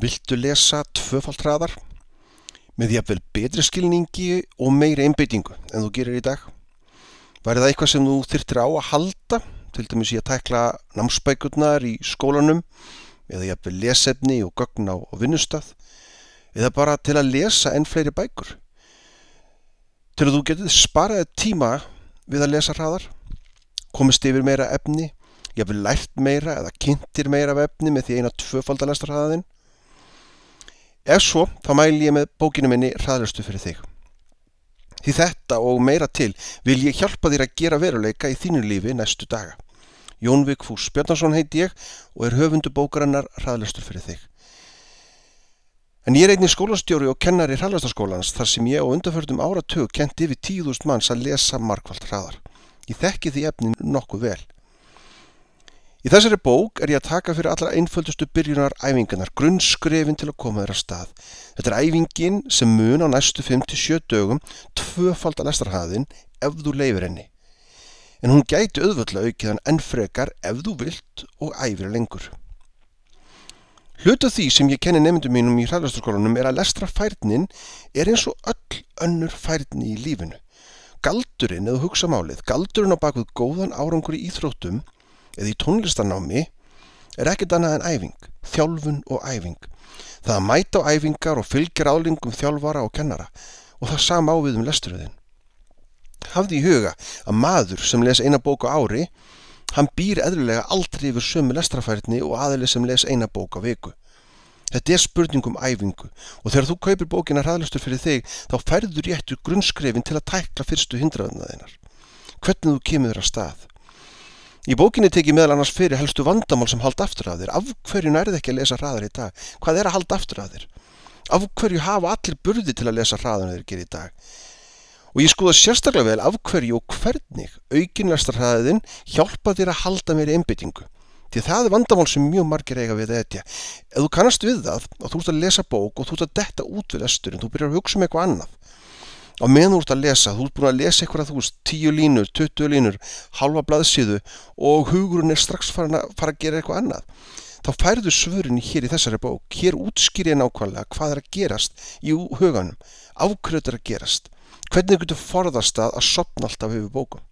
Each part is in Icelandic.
Viltu lesa tvöfalt hraðar með jafnvel betri skilningi og meiri einbeitingu en þú gerir í dag? Væri það eitthvað sem þú þyrftir á að halda, til dæmis í að tækla námsbækurnar í skólanum eða jafnvel lesefni og gögn á vinnustað, eða bara til að lesa enn fleiri bækur? Til að þú getið sparaði tíma við að lesa hraðar, komist yfir meira efni, jafnvel lært meira eða kynntir meira af efni með því eina tvöfalda lestarhraðaðinn? Ef svo, þá mæli ég með bókinu minni Hraðlestu fyrir þig. Því þetta og meira til vil ég hjálpa þér að gera veruleika í þínu lífi næstu daga. Jón Vigfús Bjarnason heiti ég og höfundur bókarinnar Hraðlestur fyrir þig. En ég einnig skólastjóri og kennari Hraðlestarskólans þar sem ég á undanförnum áratug kennt yfir 10.000 manns að lesa margfalt hraðar. Ég þekki því efni nokkuð vel. Í þessari bók ég að taka fyrir allra einföldustu byrjunar æfingarnar, grunnskrefin til að koma þér af stað. Þetta æfingin sem mun á næstu 5-7 dögum tvöfalda lestarhraðinn ef þú leyfir henni. En hún gæti auðvitað aukið hann enn frekar ef þú vilt og æfir lengur. Hluti af því sem ég kenni nemendum mínum í Hraðlestarskólanum að lestrarfærnin eins og öll önnur færni í lífinu. Galdurinn, eða hugsa málið, galdurinn á bak við góðan árangur í íþróttum eða í tónlistarnámi ekkert annað en æfing, þjálfun og æfing. Það að mæta á æfingar og fylgja ráðlingum þjálfara og kennara, og það sama á við lesturinn. Hafðu í huga að maður sem les eina bók á ári, hann býr eðlilega aldrei yfir sömu lestrarfærni og aðili sem les eina bók á viku. Þetta spurning æfingu, og þegar þú kaupir bókina Hraðlestur fyrir þig, þá færðu réttu grunnskrefin til að tækla fyrstu hindranirnar þínar. Hvernig þú kemur þér af stað. Í bókinni tek ég meðal annars fyrir helstu vandamál sem halda aftur af þér. Af hverju nærðu ekki að lesa hraðar í dag? Hvað að halda aftur af þér? Af hverju hafa allir burði til að lesa hraðar en þeir gera í dag? Og ég skoða sérstaklega vel af hverju og hvernig aukin lestarhraðinn hjálpa þér að halda meiri einbeitingu. Því það vandamál sem mjög margir eiga við þetta. Ef þú kannast við það og þú ert að lesa bók og þú ert að detta út við lesturinn, þú byrjar að hugsa eitthvað annað. Á meðan þú ert að lesa, þú ert búin að lesa eitthvað 10 línur, 20 línur, halva blaðsíðu og hugurinn strax farin að gera eitthvað annað. Þá færðu svörin hér í þessari bók. Hér útskýri ég nákvæmlega hvað að gerast í huganum, af hverju þetta að gerast, hvernig þú getur forðast að sofna alltaf yfir bókum.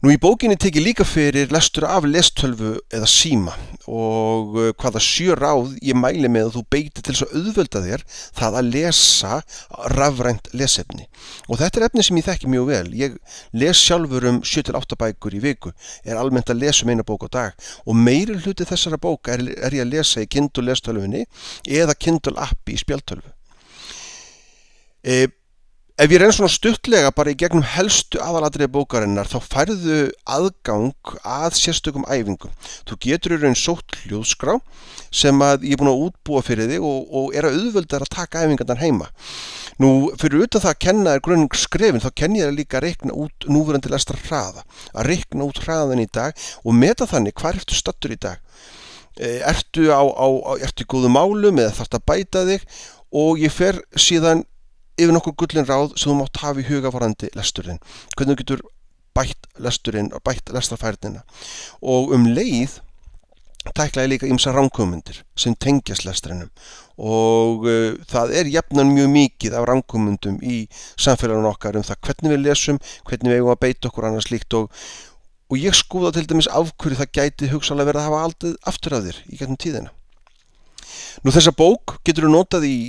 Nú í bókinni tek ég líka fyrir lestur af lestölvu eða síma og hvaða 7 ráð ég mæli með að þú beitir til þess að auðvelda þér það að lesa rafrænt lesefni. Og þetta efni sem ég þekki mjög vel. Ég les sjálfur 7-8 bækur í viku, almennt að lesa eina bók á dag og meiri hluti þessara bóka ég að lesa í Kindle lestölvunni eða Kindle appi í spjaldtölvu. Ef ég svona stuttlega bara í gegnum helstu aðalatriði bókarinnar þá færðu aðgang að sérstökum æfingum. Þú getur í raun sótt hljóðskrá sem að ég búin að útbúa fyrir þig og að auðvelda að taka æfingarnar heima. Nú, fyrir utan það að kenna þér grunnskrefin þá kenni ég þér líka að reikna út núverandi lestarhraða, að reikna út hraðan í dag og meta þannig hvar ertu staddur í dag. Ertu í góðum málum eða þarftu að bæta þig og ég fer síðan yfir nokkuð gullin ráð sem þú mátt hafa í huga varðandi lesturinn. Hvernig þú getur bætt lesturinn og bætt lestarfærnina. Og leið tækla ég líka ýmsar ranghugmyndir sem tengjast lesturinnum. Og það jafnan mjög mikið af ranghugmyndum í samfélaginu okkar það hvernig við lesum, hvernig við eigum að beita okkur annars líkt og ég skoða til dæmis af hverju það gæti hugsanlega verið að hafa aldrei aftur af þér í gegnum tíðina. Nú þessa bók getur þú notað í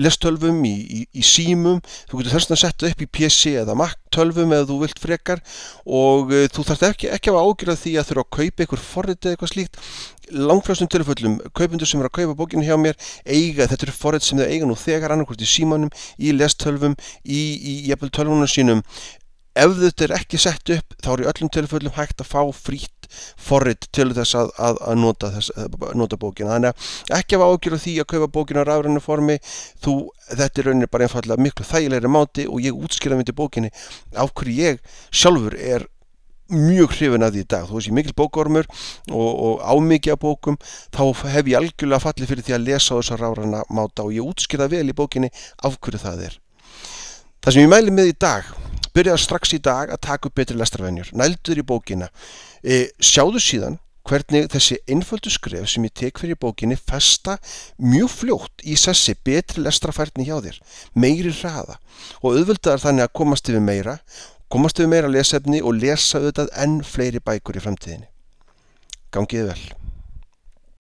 lestölvum, í símum, þú getur þess að setja upp í PC eða Mac tölvum eða þú vilt frekar og þú þarft ekki að hafa ágjörð því að þurfa að kaupa einhver forrit eða eitthvað slíkt. Langflestum tilfellum, kaupendur sem að kaupa bókinu hjá mér þetta forrit sem þau eiga nú þegar annarkvort í símanum, í lestölvum, í jafnvel tölvunum sínum. Ef þetta ekki sett upp, þá í öllum tilfellum hægt að fá frítt forrit til þess að nota bókina. Þannig að ekki hafa ágjörð því að kaupa bókina á rafrænu formi. Þetta rauninni bara einfaldlega miklu þægilegri máti og ég útskýra mér til bókinni af hverju ég sjálfur mjög hrifinn af því í dag. Þó ég mikill bókaormur og ámikið af bókum, þá hef ég algjörlega fallið fyrir því að lesa á þessa rafræna máta og ég útskýra vel í bókinni af hverju það Það sem ég mæli með í dag, byrjaðu strax í dag að taka upp betri lestarvenjur. Nældu þér í bókina. Sjáðu síðan hvernig þessi einföldu skref sem ég tek fyrir bókinni festa mjög fljótt í sessi betri lestrarfærni hjá þér, meiri hraða og auðveldaðar þannig að komast yfir meira lesefni og lesa auðvitað enn fleiri bækur í framtíðinni. Gangi þér vel.